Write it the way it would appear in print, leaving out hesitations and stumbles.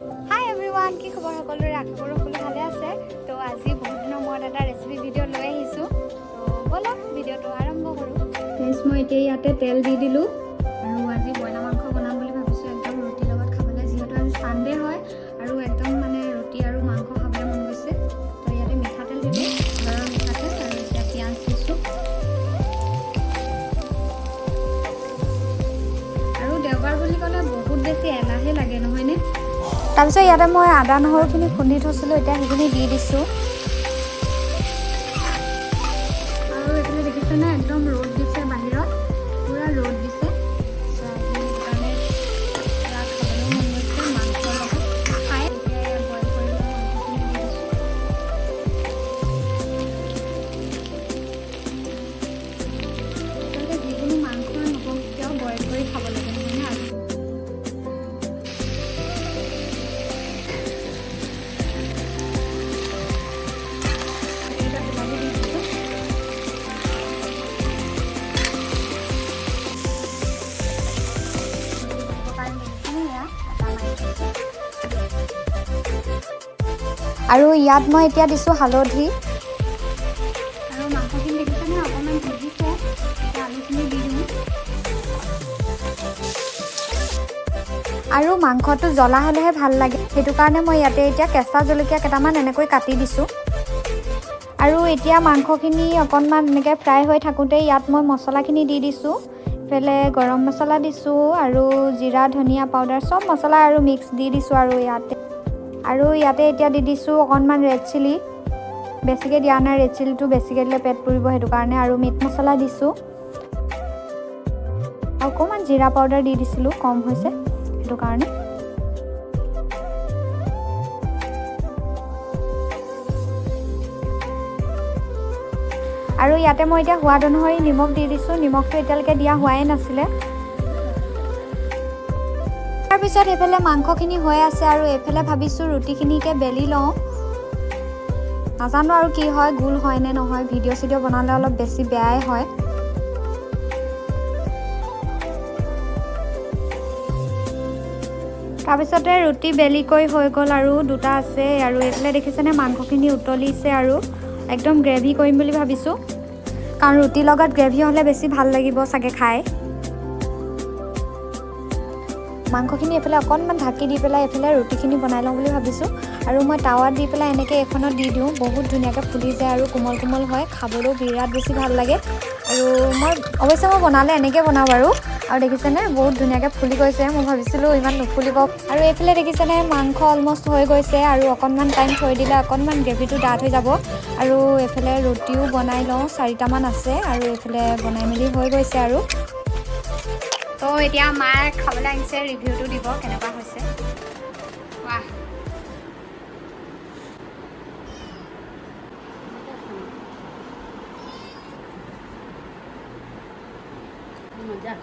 হাই everyone, কি খবৰ সকলোৰে? আশা কৰোঁ সকলো ভালে আছে। তো আজি বহুত দিনৰ মূৰত এটা ৰেচিপি ভিডিঅ' লৈ আহিছোঁ। তো ব'লক ভিডিঅ'টো আৰম্ভ কৰোঁ। মই এতিয়া ইয়াতে তেল দি দিলোঁ আৰু আজি ব্ৰইলাৰ মাংস বনাম বুলি ভাবিছোঁ, একদম ৰুটিৰ লগত খাবলৈ, যিহেতু আজি ছানডে হয় আৰু একদম মানে ৰুটি আৰু মাংস খাবলৈ মন গৈছে। তো ইয়াতে মিঠাতেল দিলোঁ, ঘৰৰ মিঠাতেল, আৰু এতিয়া পিঁয়াজ দিছোঁ। আৰু দেওবাৰ বুলি ক'লে বহুত বেছি এলাহে লাগে, নহয়নে? তাৰপিছত ইয়াতে মই আদা নহৰুখিনি খুন্দি থৈছিলোঁ, এতিয়া সেইখিনি দি দিছোঁ। আৰু এইফালে দেখিছেনে, একদম ৰ'দ দিছে বাহিৰত, পূৰা ৰ'দ দিছে। আজি সেইকাৰণে পূৰা খাবলৈও মন গৈছে মাংসৰ লগত খাই। এতিয়া ইয়াত বইল কৰি লোৱা মাংসখিনি দি দিছোঁ। আচলতে যিকোনো মাংসই নহওক কিয় বইল কৰি খাব লাগে, নহয়নে? আজি আৰু ইয়াত মই এতিয়া দিছোঁ হালধি, আৰু মাংসখিনি দেখিছেনে অকণমান ভিজিছে। এতিয়া আলুখিনি দি দিওঁ। আৰু মাংসটো জ্বলা হ'লেহে ভাল লাগে, সেইটো কাৰণে মই ইয়াতে এতিয়া কেঁচা জলকীয়া কেইটামান এনেকৈ কাটি দিছোঁ। আৰু এতিয়া মাংসখিনি অকণমান এনেকৈ ফ্ৰাই হৈ থাকোঁতে ইয়াত মই মছলাখিনি দি দিছোঁ। ইফালে গৰম মছলা দিছোঁ আৰু জিৰা ধনিয়া পাউডাৰ চব মছলা আৰু মিক্স দি দিছোঁ। আৰু ইয়াতে এতিয়া দি দিছোঁ অকণমান ৰেড চিলি, বেছিকৈ দিয়া নাই, ৰেড চিলিটো বেছিকৈ দিলে পেট পুৰিব, সেইটো কাৰণে। আৰু মিট মছলা দিছোঁ, অকণমান জিৰা পাউডাৰ দি দিছিলোঁ, কম হৈছে সেইটো কাৰণে। আৰু ইয়াতে মই এতিয়া সোৱাদ অনুসৰি নিমখ দি দিছোঁ, নিমখটো এতিয়ালৈকে দিয়া হোৱাই নাছিলে। তাৰপিছত এইফালে মাংসখিনি হৈ আছে আৰু এইফালে ভাবিছোঁ ৰুটিখিনিকে বেলি লওঁ। নাজানো আৰু কি হয়, গোল হয় নে নহয়, ভিডিঅ' চিডিঅ' বনালে অলপ বেছি বেয়াই হয়। তাৰপিছতে ৰুটি বেলিকৈ হৈ গ'ল আৰু দুটা আছে। আৰু এইফালে দেখিছেনে মাংসখিনি উতলিছে আৰু একদম গ্ৰেভি কৰিম বুলি ভাবিছোঁ, কাৰণ ৰুটিৰ লগত গ্ৰেভি হ'লে বেছি ভাল লাগিব চাগে খাই। মাংসখিনি এইফালে অকণমান ঢাকি দি পেলাই এইফালে ৰুটিখিনি বনাই লওঁ বুলি ভাবিছোঁ। আৰু মই টাৱাত দি পেলাই এনেকৈ এইখনত দি দিওঁ, বহুত ধুনীয়াকৈ ফুলি যায় আৰু কোমল কোমল হয়, খাবলৈও বিৰাট বেছি ভাল লাগে। আৰু অৱশ্যে মই বনালে এনেকৈ বনাওঁ বাৰু। আৰু দেখিছেনে বহুত ধুনীয়াকৈ ফুলি গৈছে, মই ভাবিছিলোঁ ইমান নুফুলিব। আৰু এইফালে দেখিছেনে মাংস অলমষ্ট হৈ গৈছে, আৰু অকণমান টাইম থৈ দিলে অকণমান গ্ৰেভিটো ডাঠ হৈ যাব। আৰু এইফালে ৰুটিও বনাই লওঁ, 4টামান আছে, আৰু এইফালে বনাই মেলি হৈ গৈছে আৰু। তো এতিয়া মায়ে খাবলৈ আহিছে, ৰিভিউটো দিব কেনেকুৱা হৈছে। বাহ, মজা।